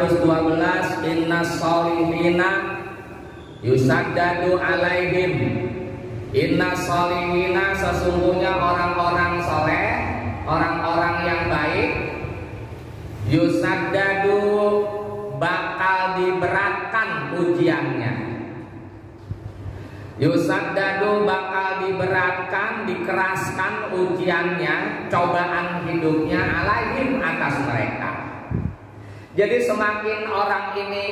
112 innas solihina yusaddadu alaihim. Innas solihina, sesungguhnya orang-orang soleh, orang-orang yang baik, yusaddadu, bakal diberatkan ujiannya. Yusaddadu, bakal diberatkan, dikeraskan ujiannya, cobaan hidupnya, alaihim, atas mereka. Jadi semakin orang ini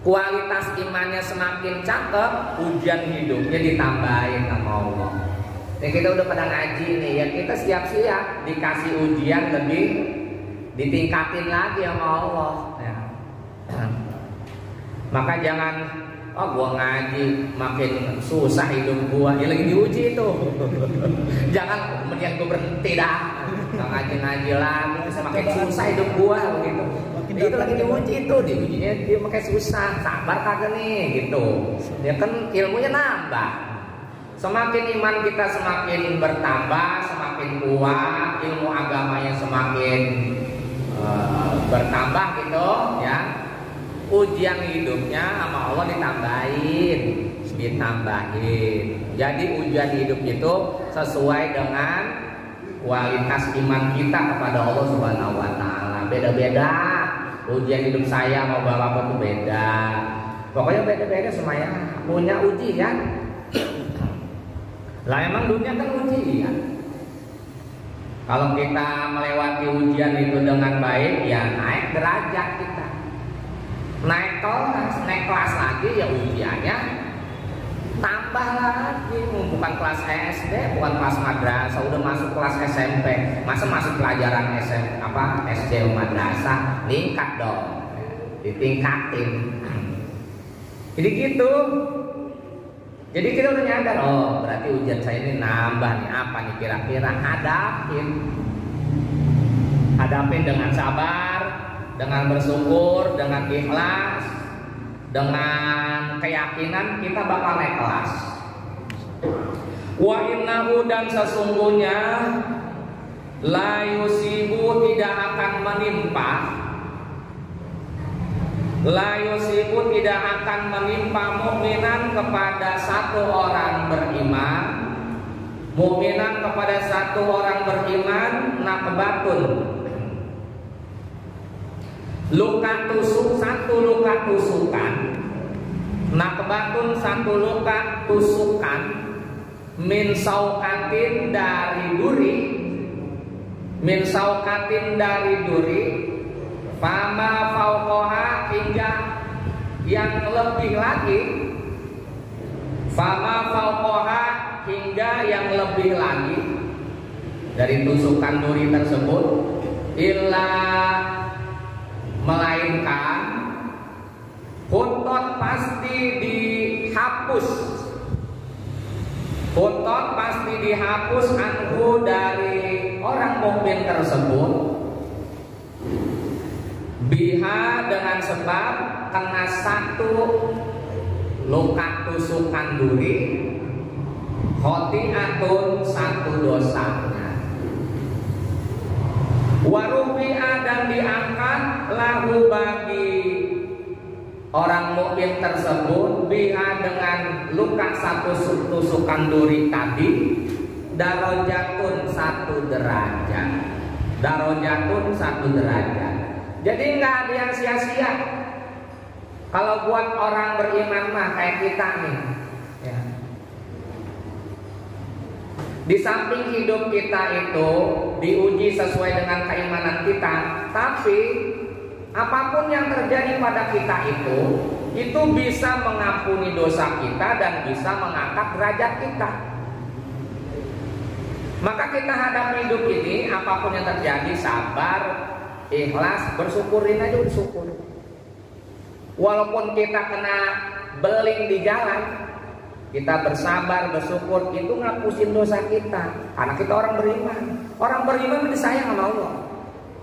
kualitas imannya semakin cakep, ujian hidupnya ditambahin sama Allah. Ya, kita udah pada ngaji nih, ya kita siap-siap dikasih ujian lebih, ditingkatin lagi sama Allah ya. Maka jangan, oh gua ngaji makin susah hidup gua, ya lagi diuji itu. Jangan kemudian gua berhenti dah, nggak ngaji lagi, semakin susah hidup gua begitu. Itu lagi diuji itu, diujinya dia makin susah, sabar kagak nih gitu. Ya kan ilmunya nambah. Semakin iman kita semakin bertambah, semakin kuat, ilmu agamanya semakin bertambah gitu ya. Ujian hidupnya sama Allah ditambahin. Jadi ujian hidup itu sesuai dengan kualitas iman kita kepada Allah Subhanahu wa taala. Beda-beda. Ujian hidup saya mau bawa apa tuh beda. Pokoknya beda-beda semuanya punya uji kan. Lah emang dunia kan ujian. Kalau kita melewati ujian itu dengan baik, ya naik derajat kita. Naik kelas lagi, ya ujiannya tambah lagi. Bukan kelas SD, bukan kelas madrasah, udah masuk kelas SMP. Masa masuk pelajaran SD madrasah, meningkat dong, ditingkatin. Jadi gitu. Jadi kita udah nyadar, oh berarti ujian saya ini nambah nih, apa nih kira-kira. Hadapin dengan sabar, dengan bersyukur, dengan ikhlas, dengan keyakinan kita bakal naik kelas. Wa innahu, dan sesungguhnya la yusibu, tidak akan menimpa. La yusibu, tidak akan menimpa mukminan kepada satu orang beriman. Mukminan kepada satu orang beriman, nakbatun, luka tusuk, satu luka tusukan. Nakbatun, satu luka tusukan. Min saukatin, dari duri. Min saukatin, dari duri. Fama fauqoha, hingga yang lebih lagi. Fama fauqoha, hingga yang lebih lagi dari tusukan duri tersebut. Illa, melainkan hutot, pasti dihapus. Hutot, pasti dihapus. Anhu, dari orang mukmin tersebut. Biha, dengan sebab kena satu luka tusukan duri. Khoti'atun, satu dosanya. Warufi'a, dan diangkat lahu, bagi orang mukmin tersebut. Biha, dengan luka satu tusukan duri tadi. Darajatun, satu derajat. Darajatun, satu derajat. Jadi nggak ada yang sia-sia. Kalau buat orang beriman mah kayak kita nih ya. Di samping hidup kita itu diuji sesuai dengan keimanan kita, tapi apapun yang terjadi pada kita itu bisa mengampuni dosa kita dan bisa mengangkat derajat kita. Maka kita hadapi hidup ini, apapun yang terjadi, sabar, ikhlas, bersyukurin aja, bersyukur. Walaupun kita kena beling di jalan, kita bersabar, bersyukur, itu ngapusin dosa kita. Karena kita orang beriman. Orang beriman disayang sama Allah.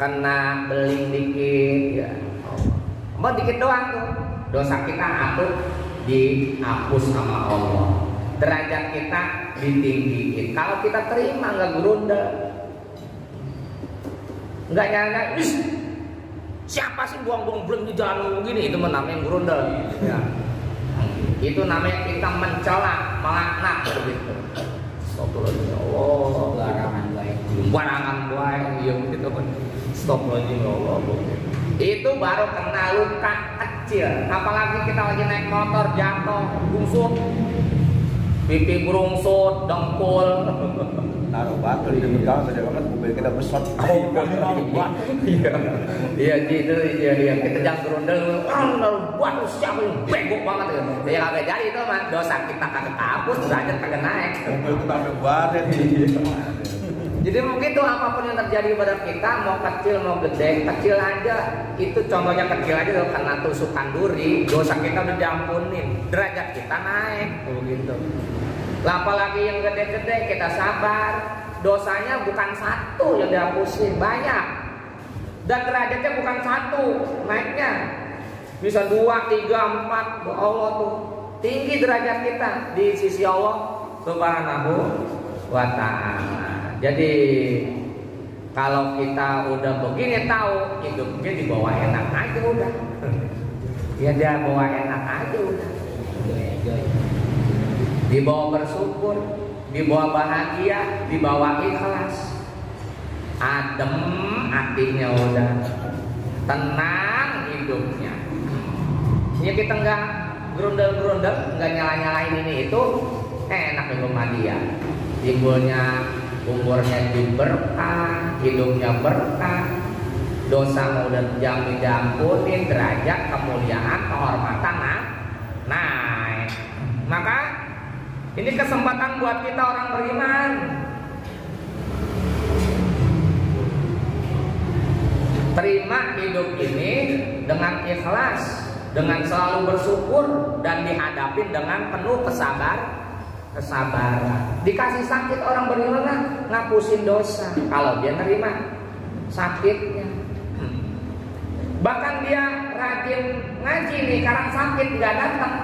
Kena beling dikit, ya Allah, dikit doang tuh, dosa kita dihapus sama Allah. Derajat kita ditinggiin. Kalau kita terima, nggak gerundel, nggak nyangka, Siapa sih buang-buang belum di jalan begini? Itu namanya berundel. Ya. Itu namanya kita mencela, melaknat begitu. Astagfirullah, Allah, larangan baik. Barangan baik, iya begitu kan. Astagfirullah, Allah. Itu baru kena luka kecil. Apalagi kita lagi naik motor jatuh, bungsut, pipi berungsut, dengkul. Naruh batu di depan saja banget mobil kita besot. Iya gitu, iya kita jangan berundel. Naruh batu siapa yang bego banget ya. Ya kagak jadi itu mah dosa kita kagak hapus, derajat kagak naik. Mobil kita sampai baret. Jadi mungkin tuh apapun yang terjadi pada kita, mau kecil mau gede, kecil aja. Itu contohnya kecil aja loh, karena tusukan duri, dosa kita udah diampunin, derajat kita naik, begitu. Lah apalagi yang gede-gede kita sabar, dosanya bukan satu yang dihapusin, banyak. Dan derajatnya bukan satu, naiknya bisa 2, 3, 4. Allah tuh tinggi derajat kita di sisi Allah Subhanahu wa ta'ala. Jadi kalau kita udah begini tahu hidupnya dibawa enak aja udah. Ya dia bawa enak aja udah. Dibawa bersyukur, dibawa bahagia, dibawa ikhlas. Adem hatinya udah, tenang hidupnya. Ya kita nggak gerundel-gerundel, nggak nyala-nyalain ini itu, enak di rumah dia. Timbulnya umurnya diberkah, hidupnya berkah, dosa udah dijamin diampunin, derajat, kemuliaan, kehormatan naik. Maka ini kesempatan buat kita orang beriman. Terima hidup ini dengan ikhlas, dengan selalu bersyukur dan dihadapin dengan penuh kesabaran. Dikasih sakit orang beriman ngapusin dosa kalau dia nerima sakitnya. Bahkan dia rajin ngaji nih, karena sakit nggak datang.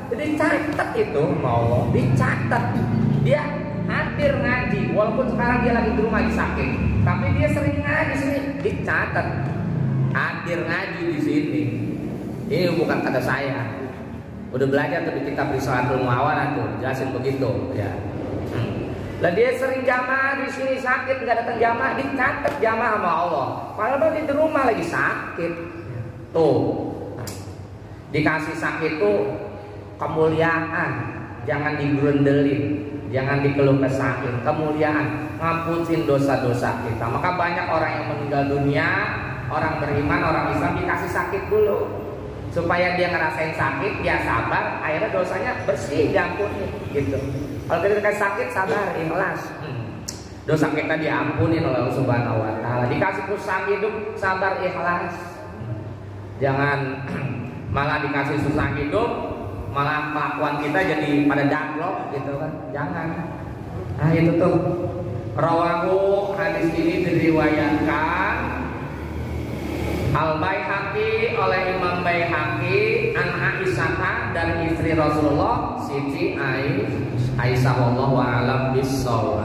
Jadi catat itu mau dicatat. Dia hadir ngaji walaupun sekarang dia lagi di rumah lagi sakit, tapi dia sering ngaji sini, dicatat. Hadir ngaji di sini. Ini bukan kata saya. Udah belajar tuh di kitab Risalatul Muawarah tuh, jelasin begitu ya. Lah dia sering jamaah di sini sakit nggak datang jamaah, dicatat jamaah sama Allah. Padahal dia di rumah lagi sakit. Tuh. Dikasih sakit tuh kemuliaan, jangan digrundelin, jangan dikeluh kesakin. Kemuliaan, ngapusin dosa-dosa kita. Maka banyak orang yang meninggal dunia, orang beriman, orang Islam dikasih sakit dulu, supaya dia ngerasain sakit, dia sabar, akhirnya dosanya bersih, diampuni gitu. Kalau kita dikasih sakit, sabar, ikhlas, dosa kita diampuni oleh Allah Subhanahu wa ta'ala. Dikasih susah hidup, sabar, ikhlas. Jangan malah dikasih susah hidup, malah kelakuan kita jadi pada daglok gitu kan. Jangan. Nah itu tuh, rawahu, hadis ini diriwayatkan Al-Baihaqi oleh Imam Baihaqi an Aisyah dari istri Rasulullah Siti Aisyah wallahu a'lam bissawab.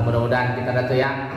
Mudah-mudahan kita datu ya